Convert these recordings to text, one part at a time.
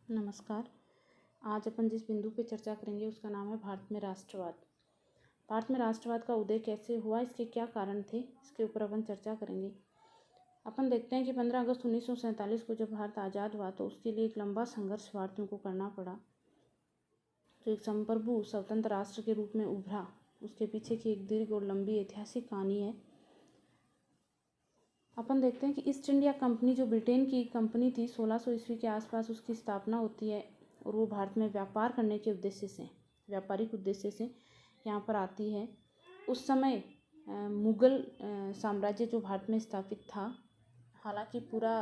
नमस्कार। आज अपन जिस बिंदु पे चर्चा करेंगे उसका नाम है भारत में राष्ट्रवाद। भारत में राष्ट्रवाद का उदय कैसे हुआ, इसके क्या कारण थे, इसके ऊपर अपन चर्चा करेंगे। अपन देखते हैं कि 15 अगस्त 1947 को जब भारत आज़ाद हुआ तो उसके लिए एक लंबा संघर्ष भारतीयों को करना पड़ा। जो एक संप्रभु स्वतंत्र राष्ट्र के रूप में उभरा, उसके पीछे की एक दीर्घ और लंबी ऐतिहासिक कहानी है। अपन देखते हैं कि ईस्ट इंडिया कंपनी जो ब्रिटेन की कंपनी थी, 1600 ईस्वी के आसपास उसकी स्थापना होती है और वो भारत में व्यापार करने के उद्देश्य से, व्यापारिक उद्देश्य से यहाँ पर आती है। उस समय मुग़ल साम्राज्य जो भारत में स्थापित था, हालांकि पूरा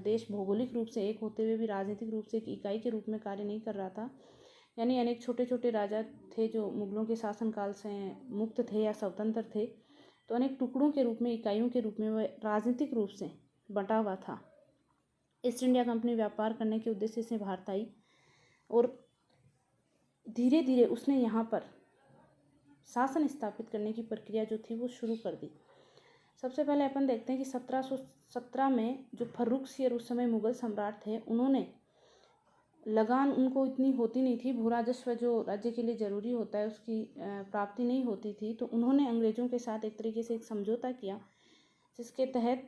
देश भौगोलिक रूप से एक होते हुए भी राजनीतिक रूप से एक इकाई के रूप में कार्य नहीं कर रहा था। यानी अनेक छोटे छोटे राजा थे जो मुग़लों के शासनकाल से मुक्त थे या स्वतंत्र थे, तो अनेक टुकड़ों के रूप में, इकाइयों के रूप में वह राजनीतिक रूप से बटा हुआ था। ईस्ट इंडिया कंपनी व्यापार करने के उद्देश्य से भारत आई और धीरे धीरे उसने यहाँ पर शासन स्थापित करने की प्रक्रिया जो थी वो शुरू कर दी। सबसे पहले अपन देखते हैं कि 1717 में जो फर्रुखसियर उस समय मुग़ल सम्राट थे, उन्होंने लगान, उनको इतनी होती नहीं थी, भू राजस्व जो राज्य के लिए ज़रूरी होता है उसकी प्राप्ति नहीं होती थी, तो उन्होंने अंग्रेज़ों के साथ एक तरीके से एक समझौता किया, जिसके तहत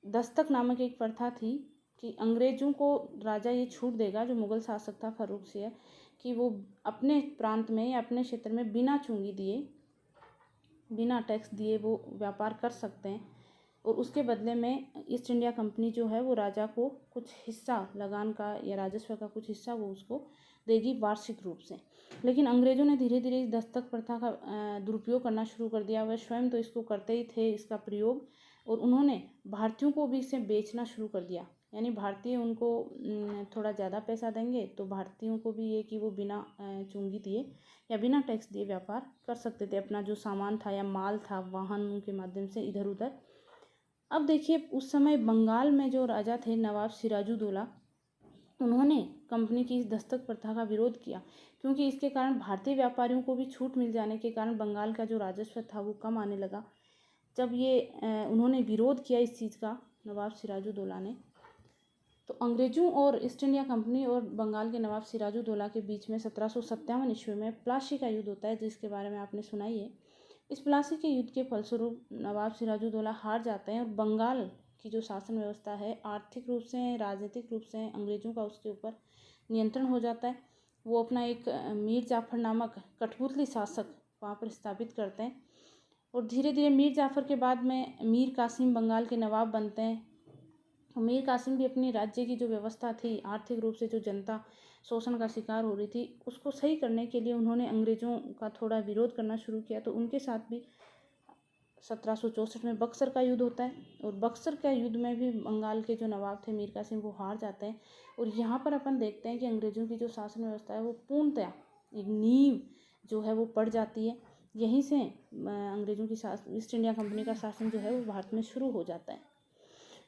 दस्तक नामक एक प्रथा थी कि अंग्रेज़ों को राजा ये छूट देगा, जो मुग़ल शासक था फर्रुखसियर, कि वो अपने प्रांत में या अपने क्षेत्र में बिना चुंगी दिए, बिना टैक्स दिए वो व्यापार कर सकते हैं और उसके बदले में ईस्ट इंडिया कंपनी जो है वो राजा को कुछ हिस्सा लगान का या राजस्व का कुछ हिस्सा वो उसको देगी वार्षिक रूप से। लेकिन अंग्रेज़ों ने धीरे धीरे इस दस्तक प्रथा का दुरुपयोग करना शुरू कर दिया। वह स्वयं तो इसको करते ही थे, इसका प्रयोग, और उन्होंने भारतीयों को भी इसे बेचना शुरू कर दिया। यानी भारतीय उनको थोड़ा ज़्यादा पैसा देंगे तो भारतीयों को भी ये कि वो बिना चुंगी दिए या बिना टैक्स दिए व्यापार कर सकते थे, अपना जो सामान था या माल था वाहनों के माध्यम से इधर उधर। अब देखिए, उस समय बंगाल में जो राजा थे नवाब सिराजुद्दौला, उन्होंने कंपनी की इस दस्तक प्रथा का विरोध किया, क्योंकि इसके कारण भारतीय व्यापारियों को भी छूट मिल जाने के कारण बंगाल का जो राजस्व था वो कम आने लगा। जब ये उन्होंने विरोध किया इस चीज़ का, नवाब सिराजुद्दौला ने, तो अंग्रेज़ों और ईस्ट इंडिया कंपनी और बंगाल के नवाब सिराजुद्दौला के बीच में 1757 ईस्वी में प्लासी का युद्ध होता है, जिसके बारे में आपने सुना ही है। इस प्लासी के युद्ध के फलस्वरूप नवाब सिराजुद्दौला हार जाते हैं और बंगाल की जो शासन व्यवस्था है, आर्थिक रूप से, राजनीतिक रूप से अंग्रेज़ों का उसके ऊपर नियंत्रण हो जाता है। वो अपना एक मीर जाफ़र नामक कठपुतली शासक वहाँ पर स्थापित करते हैं और धीरे धीरे मीर जाफ़र के बाद में मीर कासिम बंगाल के नवाब बनते हैं। मीर कासिम भी अपनी राज्य की जो व्यवस्था थी, आर्थिक रूप से जो जनता शोषण का शिकार हो रही थी, उसको सही करने के लिए उन्होंने अंग्रेज़ों का थोड़ा विरोध करना शुरू किया। तो उनके साथ भी 1764 में बक्सर का युद्ध होता है और बक्सर का युद्ध में भी बंगाल के जो नवाब थे मीर कासिम, वो हार जाते हैं। और यहाँ पर अपन देखते हैं कि अंग्रेज़ों की जो शासन व्यवस्था है वो पूर्णतया एक नींव जो है वो पड़ जाती है। यहीं से अंग्रेज़ों की ईस्ट इंडिया कंपनी का शासन जो है वो भारत में शुरू हो जाता है।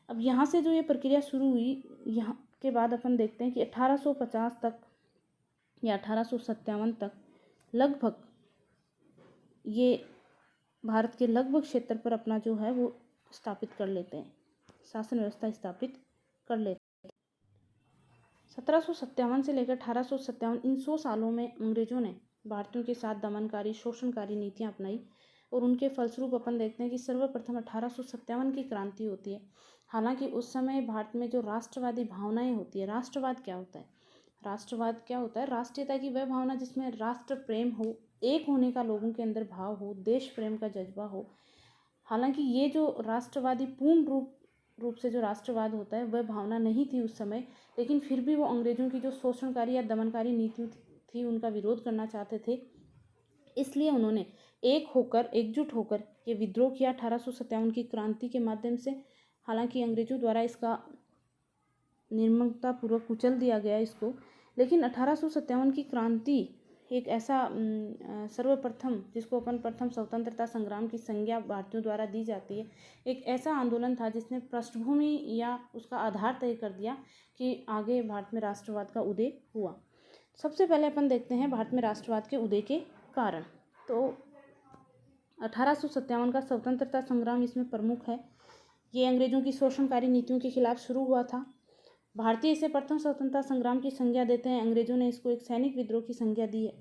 अब यहाँ से जो ये प्रक्रिया शुरू हुई, यहाँ के बाद अपन देखते हैं कि 1850 तक या 1857 तक लगभग ये भारत के लगभग क्षेत्र पर अपना जो है वो स्थापित कर लेते हैं, शासन व्यवस्था स्थापित कर लेते हैं। 1757 से लेकर 1857 इन 100 सालों में अंग्रेज़ों ने भारतीयों के साथ दमनकारी, शोषणकारी नीतियाँ अपनाई और उनके फलस्वरूप अपन देखते हैं कि सर्वप्रथम 1857 की क्रांति होती है। हालांकि उस समय भारत में जो राष्ट्रवादी भावनाएं होती है, राष्ट्रवाद क्या होता है? राष्ट्रवाद क्या होता है? राष्ट्रीयता की वह भावना जिसमें राष्ट्र प्रेम हो, एक होने का लोगों के अंदर भाव हो, देश प्रेम का जज्बा हो। हालांकि ये जो राष्ट्रवादी पूर्ण रूप से जो राष्ट्रवाद होता है वह भावना नहीं थी उस समय, लेकिन फिर भी वो अंग्रेज़ों की जो शोषणकारी या दमनकारी नीतियाँ थी उनका विरोध करना चाहते थे। इसलिए उन्होंने एकजुट होकर ये विद्रोह किया 1857 की क्रांति के माध्यम से। हालांकि अंग्रेज़ों द्वारा इसका निर्ममतापूर्वक कुचल दिया गया इसको, लेकिन 1857 की क्रांति एक ऐसा सर्वप्रथम, जिसको अपन प्रथम स्वतंत्रता संग्राम की संज्ञा भारतीयों द्वारा दी जाती है, एक ऐसा आंदोलन था जिसने पृष्ठभूमि या उसका आधार तय कर दिया कि आगे भारत में राष्ट्रवाद का उदय हुआ। सबसे पहले अपन देखते हैं भारत में राष्ट्रवाद के उदय के कारण। तो 1857 का स्वतंत्रता संग्राम इसमें प्रमुख है। ये अंग्रेज़ों की शोषणकारी नीतियों के खिलाफ शुरू हुआ था भारतीय इसे प्रथम स्वतंत्रता संग्राम की संज्ञा देते हैं, अंग्रेजों ने इसको एक सैनिक विद्रोह की संज्ञा दी है।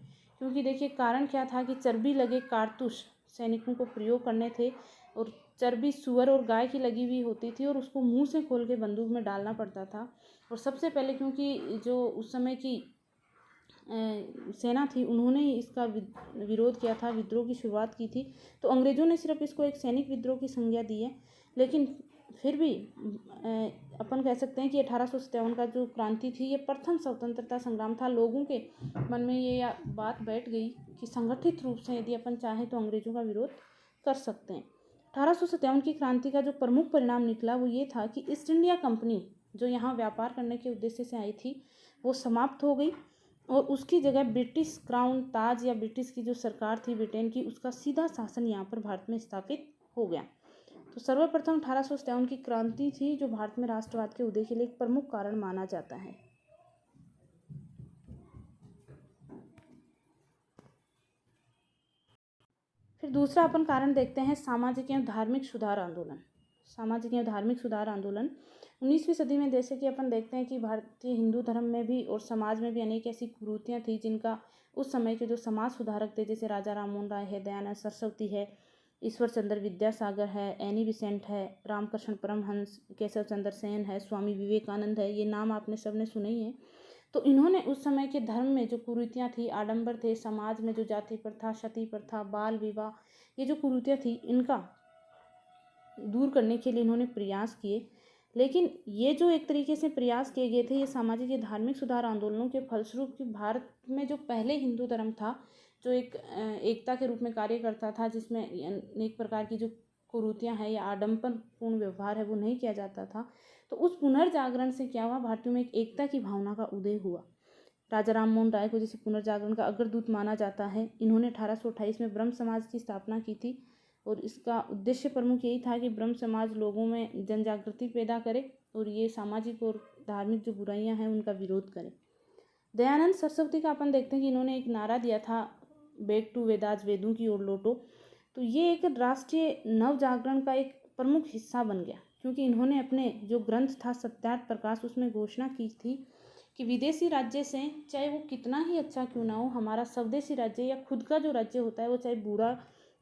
क्योंकि देखिए कारण क्या था कि चर्बी लगे कारतूस सैनिकों को प्रयोग करने थे, और चर्बी सुअर और गाय की लगी हुई होती थी और उसको मुंह से खोल के बंदूक में डालना पड़ता था। और सबसे पहले क्योंकि जो उस समय की सेना थी उन्होंने ही इसका विरोध किया था, विद्रोह की शुरुआत की थी, तो अंग्रेज़ों ने सिर्फ इसको एक सैनिक विद्रोह की संज्ञा दी है। लेकिन फिर भी अपन कह सकते हैं कि 1857 का जो क्रांति थी ये प्रथम स्वतंत्रता संग्राम था। लोगों के मन में ये बात बैठ गई कि संगठित रूप से यदि अपन चाहें तो अंग्रेज़ों का विरोध कर सकते हैं। 1857 की क्रांति का जो प्रमुख परिणाम निकला वो ये था कि ईस्ट इंडिया कंपनी जो यहाँ व्यापार करने के उद्देश्य से आई थी वो समाप्त हो गई, और उसकी जगह ब्रिटिश क्राउन ताज या ब्रिटिश की जो सरकार थी ब्रिटेन की, उसका सीधा शासन यहाँ पर भारत में स्थापित हो गया। तो सर्वप्रथम 1857 की क्रांति थी जो भारत में राष्ट्रवाद के उदय के लिए एक प्रमुख कारण माना जाता है। फिर दूसरा अपन कारण देखते हैं सामाजिक एवं धार्मिक सुधार आंदोलन। सामाजिक एवं धार्मिक सुधार आंदोलन 19वीं सदी में जैसे कि अपन देखते हैं कि भारतीय हिंदू धर्म में भी और समाज में भी अनेक ऐसी कुरीतियाँ थी जिनका उस समय के जो समाज सुधारक थे, जैसे राजा राममोहन राय है, दयानंद सरस्वती है, ईश्वर चंद्र विद्यासागर है, एनी बिसेंट है, रामकृष्ण परमहंस, केशव चंद्र सेन है, स्वामी विवेकानंद है, ये नाम आपने सबने सुने ही हैं। तो इन्होंने उस समय के धर्म में जो कुरीतियाँ थी, आडंबर थे, समाज में जो जाति प्रथा, सती प्रथा, बाल विवाह, ये जो कुरीतियाँ थी इनका दूर करने के लिए इन्होंने प्रयास किए। लेकिन ये जो एक तरीके से प्रयास किए गए थे, ये सामाजिक या धार्मिक सुधार आंदोलनों के फलस्वरूप कि भारत में जो पहले हिंदू धर्म था जो एक एकता के रूप में कार्य करता था, जिसमें अनेक प्रकार की जो कुरीतियाँ हैं या आडंबरपूर्ण व्यवहार है वो नहीं किया जाता था, तो उस पुनर्जागरण से क्या हुआ, भारतीयों में एक एकता की भावना का उदय हुआ। राजा राममोहन राय को जैसे पुनर्जागरण का अग्रदूत माना जाता है। इन्होंने 1828 में ब्रह्म समाज की स्थापना की थी, और इसका उद्देश्य प्रमुख यही था कि ब्रह्म समाज लोगों में जन जागृति पैदा करे और ये सामाजिक और धार्मिक जो बुराइयां हैं उनका विरोध करे। दयानंद सरस्वती का अपन देखते हैं कि इन्होंने एक नारा दिया था, बैक टू वेदास, वेदों की ओर लौटो। तो ये एक राष्ट्रीय नव जागरण का एक प्रमुख हिस्सा बन गया, क्योंकि इन्होंने अपने जो ग्रंथ था सत्यार्थ प्रकाश, उसमें घोषणा की थी कि विदेशी राज्य से चाहे वो कितना ही अच्छा क्यों ना हो, हमारा स्वदेशी राज्य या खुद का जो राज्य होता है वो चाहे बुरा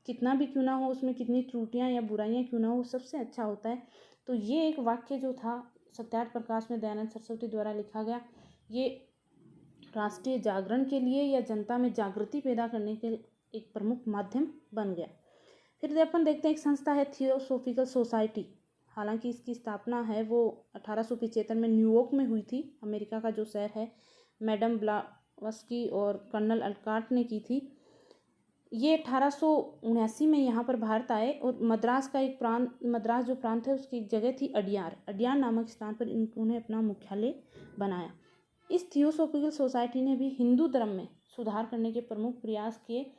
कितना भी क्यों ना हो, उसमें कितनी त्रुटियां या बुराइयां क्यों ना हो, सबसे अच्छा होता है। तो ये एक वाक्य जो था सत्यार्थ प्रकाश में दयानंद सरस्वती द्वारा लिखा गया, ये राष्ट्रीय जागरण के लिए या जनता में जागृति पैदा करने के एक प्रमुख माध्यम बन गया। फिर अपन देखते हैं एक संस्था है थियोसॉफिकल सोसाइटी। हालांकि इसकी स्थापना है वो 1875 में न्यूयॉर्क में हुई थी, अमेरिका का जो शहर है, मैडम ब्लावस्की और कर्नल अलकाट ने की थी। ये 1879 में यहाँ पर भारत आए, और मद्रास का एक प्रांत, मद्रास जो प्रांत है उसकी एक जगह थी अडियार, अडियार नामक स्थान पर इन्होंने अपना मुख्यालय बनाया। इस थियोसॉफिकल सोसाइटी ने भी हिंदू धर्म में सुधार करने के प्रमुख प्रयास किए,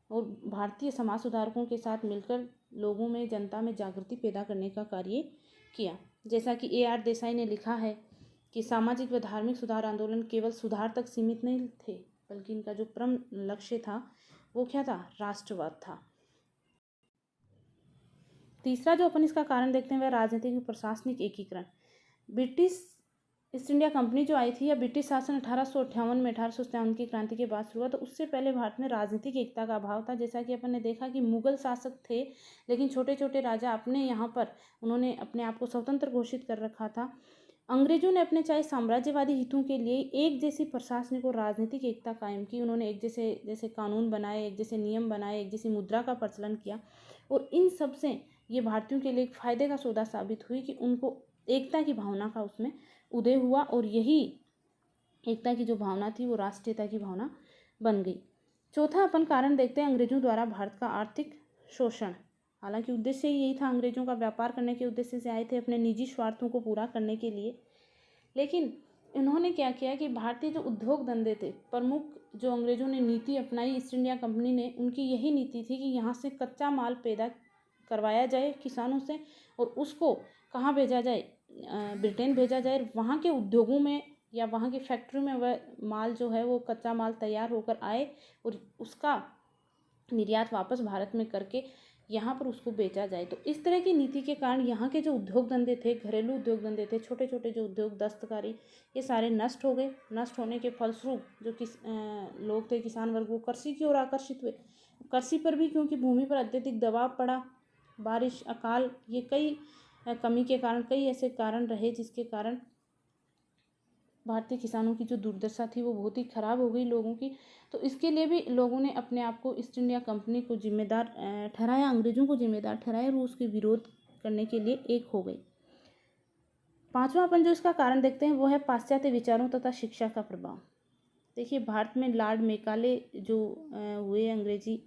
और भारतीय समाज सुधारकों के साथ मिलकर लोगों में, जनता में जागृति पैदा करने का कार्य किया। जैसा कि A.R. देसाई ने लिखा है कि सामाजिक व धार्मिक सुधार आंदोलन केवल सुधार तक सीमित नहीं थे, बल्कि इनका जो परम लक्ष्य था वो क्या था, राष्ट्रवाद था। तीसरा जो अपन इसका कारण देखते हैं वह राजनीतिक व प्रशासनिक एकीकरण। ब्रिटिश ईस्ट इंडिया कंपनी जो आई थी या ब्रिटिश शासन 1858 में 1857 की क्रांति के बाद शुरू हुआ, तो उससे पहले भारत में राजनीतिक एकता का अभाव था। जैसा कि अपन ने देखा कि मुगल शासक थे, लेकिन छोटे छोटे राजा अपने यहाँ पर उन्होंने अपने आप को स्वतंत्र घोषित कर रखा था। अंग्रेजों ने अपने चाहे साम्राज्यवादी हितों के लिए एक जैसी प्रशासनिक और राजनीतिक एकता कायम की। उन्होंने एक जैसे कानून बनाए, एक जैसे नियम बनाए, एक जैसी मुद्रा का प्रचलन किया, और इन सब से ये भारतीयों के लिए एक फायदे का सौदा साबित हुई कि उनको एकता की भावना का उसमें उदय हुआ, और यही एकता की जो भावना थी वो राष्ट्रीयता की भावना बन गई। चौथा अपन कारण देखते हैं अंग्रेजों द्वारा भारत का आर्थिक शोषण। हालांकि उद्देश्य यही था, अंग्रेजों का व्यापार करने के उद्देश्य से आए थे, अपने निजी स्वार्थों को पूरा करने के लिए। लेकिन इन्होंने क्या किया कि भारतीय जो उद्योग धंधे थे, प्रमुख जो अंग्रेजों ने नीति अपनाई ईस्ट इंडिया कंपनी ने, उनकी यही नीति थी कि यहाँ से कच्चा माल पैदा करवाया जाए किसानों से, और उसको कहाँ भेजा जाए, ब्रिटेन भेजा जाए। वहाँ के उद्योगों में या वहाँ की फैक्ट्री में वह माल जो है वो कच्चा माल तैयार होकर आए, और उसका निर्यात वापस भारत में करके यहाँ पर उसको बेचा जाए। तो इस तरह की नीति के कारण यहाँ के जो उद्योग धंधे थे, घरेलू उद्योग धंधे थे, छोटे छोटे जो उद्योग, दस्तकारी, ये सारे नष्ट हो गए। नष्ट होने के फलस्वरूप जो लोग थे, किसान वर्ग, वो कृषि की ओर आकर्षित हुए। कृषि पर भी क्योंकि भूमि पर अत्यधिक दबाव पड़ा, बारिश, अकाल, ये कई कमी के कारण कई ऐसे कारण रहे जिसके कारण भारतीय किसानों की जो दुर्दशा थी वो बहुत ही ख़राब हो गई लोगों की। तो इसके लिए भी लोगों ने अपने आप को ईस्ट इंडिया कंपनी को जिम्मेदार ठहराया, अंग्रेज़ों को जिम्मेदार ठहराया और उसके विरोध करने के लिए एक हो गई। पांचवा अपन जो इसका कारण देखते हैं वो है पाश्चात्य विचारों तथा शिक्षा का प्रभाव। देखिए, भारत में लॉर्ड मेकाले जो हुए अंग्रेजी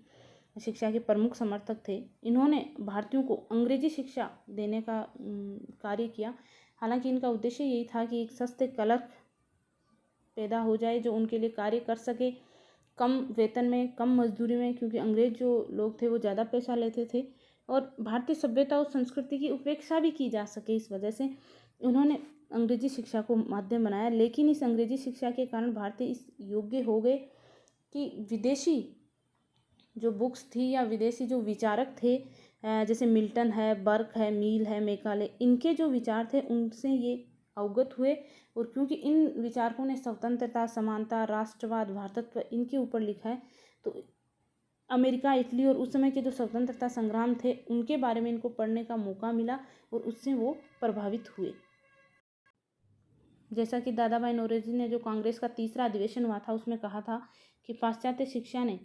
शिक्षा के प्रमुख समर्थक थे, इन्होंने भारतीयों को अंग्रेजी शिक्षा देने का कार्य किया। हालांकि इनका उद्देश्य यही था कि एक सस्ते क्लर्क पैदा हो जाए जो उनके लिए कार्य कर सके, कम वेतन में, कम मजदूरी में, क्योंकि अंग्रेज जो लोग थे वो ज़्यादा पैसा लेते थे और भारतीय सभ्यता और संस्कृति की उपेक्षा भी की जा सके। इस वजह से उन्होंने अंग्रेजी शिक्षा को माध्यम बनाया। लेकिन इस अंग्रेजी शिक्षा के कारण भारतीय इस योग्य हो गए कि विदेशी जो बुक्स थी या विदेशी जो विचारक थे, जैसे मिल्टन है, बर्क है, मील है, मेकाले, इनके जो विचार थे उनसे ये अवगत हुए। और क्योंकि इन विचारकों ने स्वतंत्रता, समानता, राष्ट्रवाद, भारतत्व इनके ऊपर लिखा है, तो अमेरिका, इटली और उस समय के जो स्वतंत्रता संग्राम थे उनके बारे में इनको पढ़ने का मौका मिला और उससे वो प्रभावित हुए। जैसा कि दादा भाई नौरोजी ने जो कांग्रेस का तीसरा अधिवेशन हुआ था उसमें कहा था कि पाश्चात्य शिक्षा ने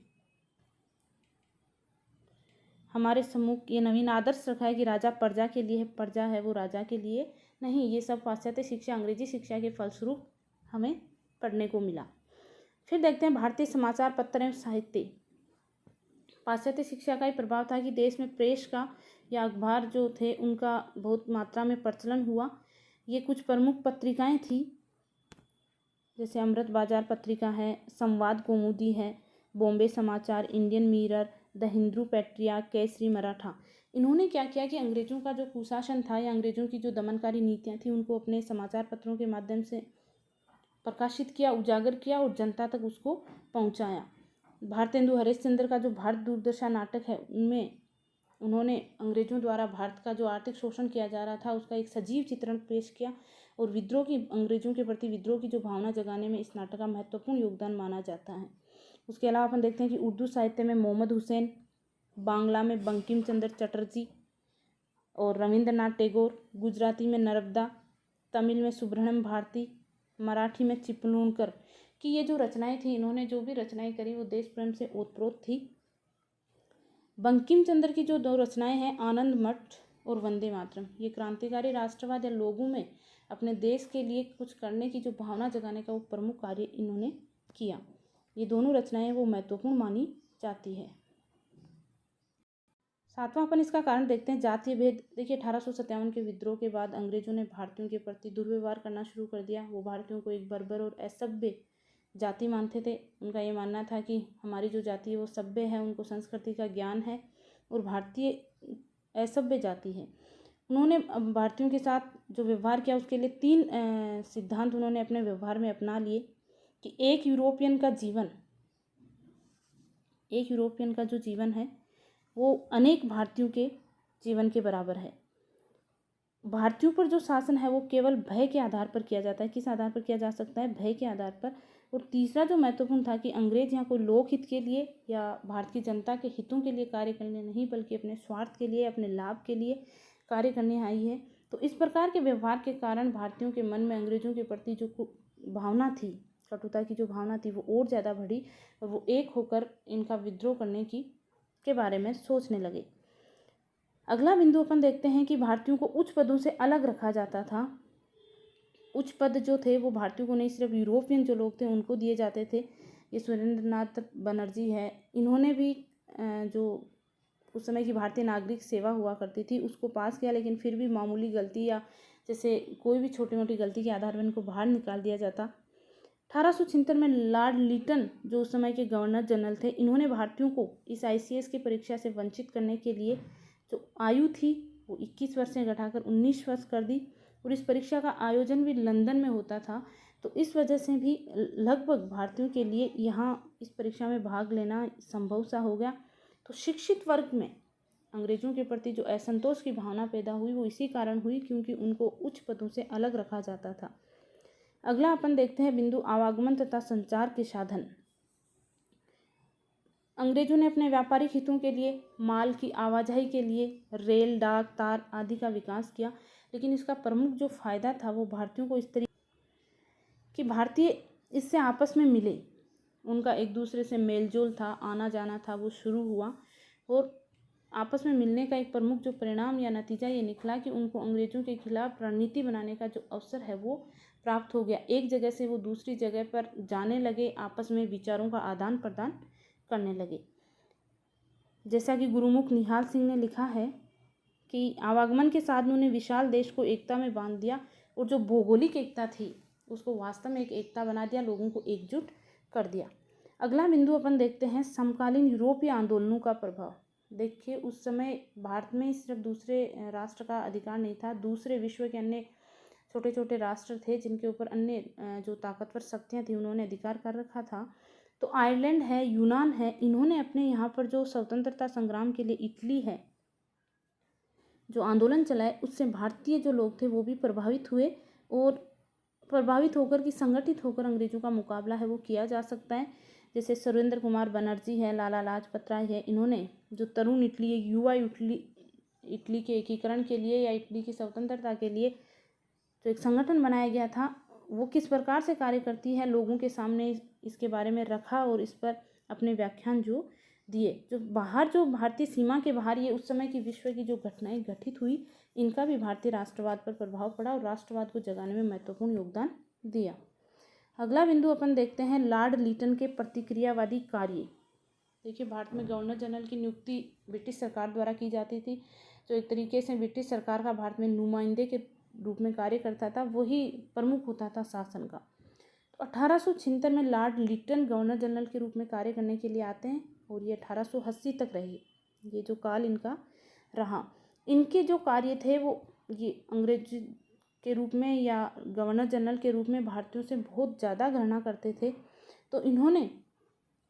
हमारे सम्मुख ये नवीन आदर्श रखा है कि राजा प्रजा के लिए है, प्रजा है वो राजा के लिए नहीं। ये सब पाश्चात्य शिक्षा, अंग्रेजी शिक्षा के फलस्वरूप हमें पढ़ने को मिला। फिर देखते हैं भारतीय समाचार पत्र एवं साहित्य। पाश्चात्य शिक्षा का ही प्रभाव था कि देश में प्रेस का या अखबार जो थे उनका बहुत मात्रा में प्रचलन हुआ। ये कुछ प्रमुख पत्रिकाएं थी, जैसे अमृत बाजार पत्रिका है, संवाद कौमुदी है, बॉम्बे समाचार, Indian mirror, the Hindu, patriarch, Kesari, Maratha. इन्होंने क्या किया कि अंग्रेजों का जो कुशासन था या अंग्रेजों की जो दमनकारी नीतियां थी उनको अपने समाचार पत्रों के माध्यम से प्रकाशित किया, उजागर किया और जनता तक उसको पहुंचाया। भारतेंदु हरिश्चंद्र का जो भारत दुर्दशा नाटक है उनमें उन्होंने अंग्रेजों द्वारा भारत का जो आर्थिक शोषण किया जा रहा था उसका एक सजीव चित्रण पेश किया और विद्रोह की, अंग्रेजों के प्रति विद्रोह की जो भावना जगाने में इस नाटक का महत्वपूर्ण योगदान माना जाता है। उसके अलावा अपन देखते हैं कि उर्दू साहित्य में मोहम्मद हुसैन, बांग्ला में बंकिम चंद्र चटर्जी और रविंद्रनाथ टैगोर, गुजराती में नर्मदा, तमिल में सुब्रह्मण्यम भारती, मराठी में चिपलूणकर की ये जो रचनाएं थी, इन्होंने जो भी रचनाएं करी वो देश प्रेम से ओतप्रोत थी। बंकिम चंद्र की जो दो रचनाएं हैं, आनंद मठ और वंदे मातरम, ये क्रांतिकारी राष्ट्रवाद या लोगों में अपने देश के लिए कुछ करने की जो भावना जगाने का वो प्रमुख कार्य इन्होंने किया। ये दोनों रचनाएं वो महत्वपूर्ण मानी जाती है। सातवां अपन इसका कारण देखते हैं, जातीय भेद। देखिए, 1857 के विद्रोह के बाद अंग्रेजों ने भारतीयों के प्रति दुर्व्यवहार करना शुरू कर दिया। वो भारतीयों को एक बर्बर और असभ्य जाति मानते थे। उनका ये मानना था कि हमारी जो जाति है वो सभ्य है, उनको संस्कृति का ज्ञान है और भारतीय असभ्य जाति है। उन्होंने भारतीयों के साथ जो व्यवहार किया उसके लिए 3 सिद्धांत उन्होंने अपने व्यवहार में अपना लिए कि एक यूरोपियन का जो जीवन है वो अनेक भारतीयों के जीवन के बराबर है। भारतीयों पर जो शासन है वो केवल भय के आधार पर किया जाता है। किस आधार पर किया जा सकता है? भय के आधार पर। और तीसरा जो महत्वपूर्ण था कि अंग्रेज यहाँ कोई लोकहित के लिए या भारत की जनता के हितों के लिए कार्य करने नहीं, बल्कि अपने स्वार्थ के लिए, अपने लाभ के लिए कार्य करने आई है। तो इस प्रकार के व्यवहार के कारण भारतीयों के मन में अंग्रेजों के प्रति जो भावना थी, कटुता की जो भावना थी, वो और ज़्यादा बढ़ी और वो एक होकर इनका विद्रोह करने के बारे में सोचने लगे। अगला बिंदु अपन देखते हैं कि भारतीयों को उच्च पदों से अलग रखा जाता था। उच्च पद जो थे वो भारतीयों को नहीं, सिर्फ यूरोपियन जो लोग थे उनको दिए जाते थे। ये सुरेंद्रनाथ बनर्जी है, इन्होंने भी जो उस समय की भारतीय नागरिक सेवा हुआ करती थी उसको पास किया, लेकिन फिर भी मामूली गलती या जैसे कोई भी छोटी मोटी गलती के आधार पर इनको बाहर निकाल दिया जाता। 1876 में लॉर्ड लिटन जो उस समय के गवर्नर जनरल थे, इन्होंने भारतीयों को इस ICS की परीक्षा से वंचित करने के लिए जो आयु थी वो 21 वर्ष से घटाकर 19 वर्ष कर दी। और इस परीक्षा का आयोजन भी लंदन में होता था। तो इस वजह से भी लगभग भारतीयों के लिए यहाँ इस परीक्षा में भाग लेना संभव सा हो गया। तो शिक्षित वर्ग में अंग्रेज़ों के प्रति जो असंतोष की भावना पैदा हुई वो इसी कारण हुई क्योंकि उनको उच्च पदों से अलग रखा जाता था। अगला अपन देखते हैं बिंदु आवागमन तथा संचार के साधन। अंग्रेजों ने अपने व्यापारिक हितों के लिए माल की आवाजाही के लिए रेल, डाक, तार आदि का विकास किया, लेकिन इसका प्रमुख जो फायदा था वो भारतीयों को इस तरीके कि भारतीय इससे आपस में मिले, उनका एक दूसरे से मेल जोल था, आना जाना था, वो शुरू हुआ और आपस में मिलने का एक प्रमुख जो परिणाम या नतीजा ये निकला कि उनको अंग्रेजों के खिलाफ रणनीति बनाने का जो अवसर है वो प्राप्त हो गया। एक जगह से वो दूसरी जगह पर जाने लगे, आपस में विचारों का आदान प्रदान करने लगे। जैसा कि गुरुमुख निहाल सिंह ने लिखा है कि आवागमन के साधनों ने विशाल देश को एकता में बांध दिया और जो भौगोलिक एकता थी उसको वास्तव में एक एकता बना दिया, लोगों को एकजुट कर दिया। अगला बिंदु अपन देखते हैं समकालीन यूरोपीय आंदोलनों का प्रभाव। देखिए उस समय भारत में सिर्फ दूसरे राष्ट्र का अधिकार नहीं था, दूसरे विश्व के अन्य छोटे छोटे राष्ट्र थे जिनके ऊपर अन्य जो ताकतवर शक्तियाँ थी उन्होंने अधिकार कर रखा था। तो आयरलैंड है, यूनान है, इन्होंने अपने यहाँ पर जो स्वतंत्रता संग्राम के लिए इटली है जो आंदोलन चलाए उससे भारतीय जो लोग थे वो भी प्रभावित हुए और प्रभावित होकर कि संगठित होकर अंग्रेजों का मुकाबला है वो किया जा सकता है। जैसे सुरेंद्र कुमार बनर्जी है, लाला लाजपत राय है, इन्होंने जो तरुण इटली, युवा इटली के एकीकरण के लिए या इटली की स्वतंत्रता के लिए जो एक संगठन बनाया गया था वो किस प्रकार से कार्य करती है लोगों के सामने इसके बारे में रखा और इस पर अपने व्याख्यान जो दिए। जो बाहर जो भारतीय सीमा के बाहर ये उस समय की विश्व की जो घटनाएं घटित हुई इनका भी भारतीय राष्ट्रवाद पर प्रभाव पड़ा और राष्ट्रवाद को जगाने में महत्वपूर्ण योगदान दिया। अगला बिंदु अपन देखते हैं लॉर्ड लिटन के प्रतिक्रियावादी कार्य। देखिए भारत में गवर्नर जनरल की नियुक्ति ब्रिटिश सरकार द्वारा की जाती थी, जो एक तरीके से ब्रिटिश सरकार का भारत में नुमाइंदे के रूप में कार्य करता था, वही प्रमुख होता था शासन का। तो 1876 में लॉर्ड लिटन गवर्नर जनरल के रूप में कार्य करने के लिए आते हैं और ये 1880 तक रहे, ये जो काल इनका रहा। इनके जो कार्य थे वो ये अंग्रेज के रूप में या गवर्नर जनरल के रूप में भारतीयों से बहुत ज़्यादा घृणा करते थे। तो इन्होंने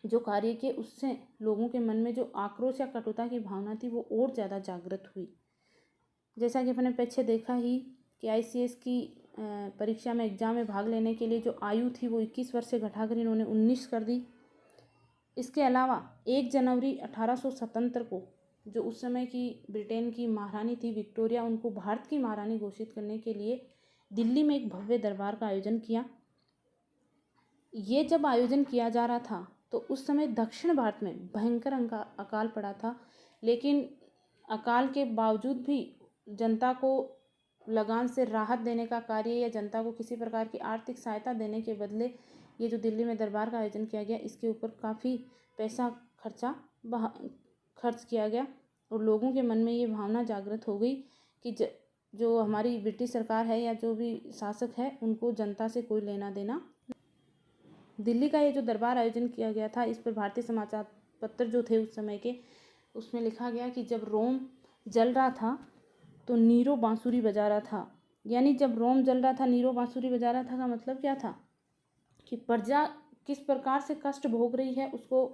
जो कार्य किए उससे लोगों के मन में जो आक्रोश या कटुता की भावना थी वो और ज़्यादा जागृत हुई। जैसा कि अपने पीछे देखा ही कि ICS की परीक्षा में एग्ज़ाम में भाग लेने के लिए जो आयु थी वो 21 वर्ष से घटाकर इन्होंने 19 कर दी। इसके अलावा 1 जनवरी 1877 को जो उस समय की ब्रिटेन की महारानी थी विक्टोरिया, उनको भारत की महारानी घोषित करने के लिए दिल्ली में एक भव्य दरबार का आयोजन किया। ये जब आयोजन किया जा रहा था तो उस समय दक्षिण भारत में भयंकर अकाल पड़ा था, लेकिन अकाल के बावजूद भी जनता को लगान से राहत देने का कार्य या जनता को किसी प्रकार की आर्थिक सहायता देने के बदले ये जो दिल्ली में दरबार का आयोजन किया गया इसके ऊपर काफ़ी पैसा खर्च किया गया और लोगों के मन में ये भावना जागृत हो गई कि जो हमारी ब्रिटिश सरकार है या जो भी शासक है उनको जनता से कोई लेना देना। दिल्ली का ये जो दरबार आयोजन किया गया था इस पर भारतीय समाचार पत्र जो थे उस समय के उसमें लिखा गया कि जब रोम जल रहा था तो नीरो बांसुरी बजा रहा था। यानी जब रोम जल रहा था नीरो बांसुरी बजा रहा था का मतलब क्या था कि प्रजा किस प्रकार से कष्ट भोग रही है उसको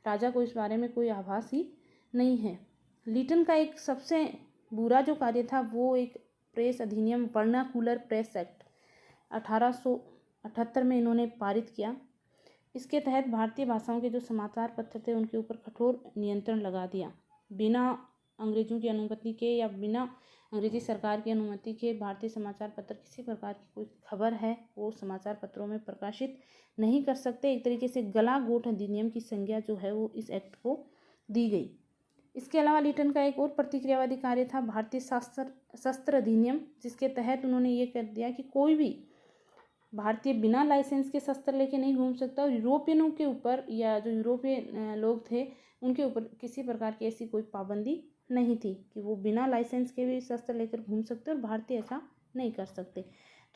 राजा को इस बारे में कोई आभास ही नहीं है। लिटन का एक सबसे बुरा जो कार्य था वो एक प्रेस अधिनियम वर्नाकुलर प्रेस एक्ट 1878 में इन्होंने पारित किया। इसके तहत भारतीय भाषाओं के जो समाचार पत्र थे उनके ऊपर कठोर नियंत्रण लगा दिया। बिना अंग्रेजों की अनुमति के या बिना अंग्रेजी सरकार की अनुमति के भारतीय समाचार पत्र किसी प्रकार की कोई खबर है वो समाचार पत्रों में प्रकाशित नहीं कर सकते। एक तरीके से गलाघोट अधिनियम की संज्ञा जो है वो इस एक्ट को दी गई। इसके अलावा लिटन का एक और प्रतिक्रियावादी कार्य था भारतीय शस्त्र अधिनियम, जिसके तहत उन्होंने ये कर दिया कि कोई भी भारतीय बिना लाइसेंस के शस्त्र लेके नहीं घूम सकता और यूरोपियनों के ऊपर या जो यूरोपीय लोग थे उनके ऊपर किसी प्रकार की ऐसी कोई पाबंदी नहीं थी कि वो बिना लाइसेंस के भी शस्त्र लेकर घूम सकते और भारतीय ऐसा नहीं कर सकते।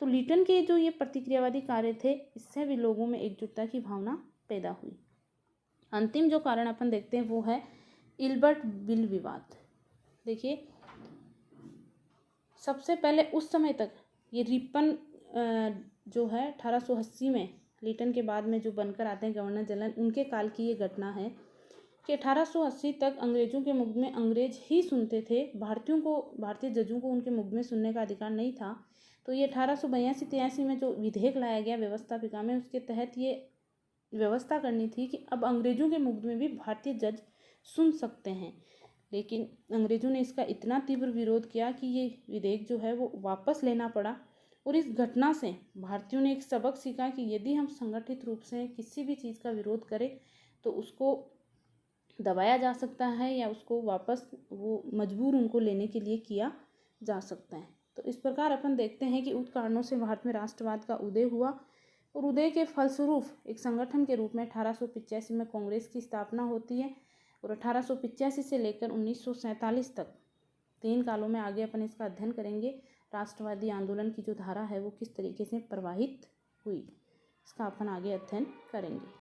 तो लिटन के जो ये प्रतिक्रियावादी कार्य थे इससे भी लोगों में एकजुटता की भावना पैदा हुई। अंतिम जो कारण अपन देखते हैं वो है इल्बर्ट बिल विवाद। देखिए सबसे पहले उस समय तक ये रिपन जो है 1880 में लिटन के बाद में जो बनकर आते हैं गवर्नर जनरल उनके काल की ये घटना है कि 1880 तक अंग्रेज़ों के मुग्ध में अंग्रेज ही सुनते थे, भारतीय जजों को उनके मुग्ध में सुनने का अधिकार नहीं था। तो ये 1882-83 में जो विधेयक लाया गया व्यवस्थापिका में, उसके तहत ये व्यवस्था करनी थी कि अब अंग्रेज़ों के मुग्ध में भी भारतीय जज सुन सकते हैं। लेकिन अंग्रेज़ों ने इसका इतना तीव्र विरोध किया कि ये विधेयक जो है वो वापस लेना पड़ा। और इस घटना से भारतीयों ने एक सबक सीखा कि यदि हम संगठित रूप से किसी भी चीज़ का विरोध करें तो उसको दबाया जा सकता है या उसको वापस वो मजबूर उनको लेने के लिए किया जा सकता है। तो इस प्रकार अपन देखते हैं कि उन कारणों से भारत में राष्ट्रवाद का उदय हुआ और उदय के फलस्वरूप एक संगठन के रूप में 1885 में कांग्रेस की स्थापना होती है। और 1885 से लेकर 1947 तक 3 कालों में आगे अपन इसका अध्ययन करेंगे। राष्ट्रवादी आंदोलन की जो धारा है वो किस तरीके से प्रवाहित हुई, इसका अपन आगे अध्ययन करेंगे।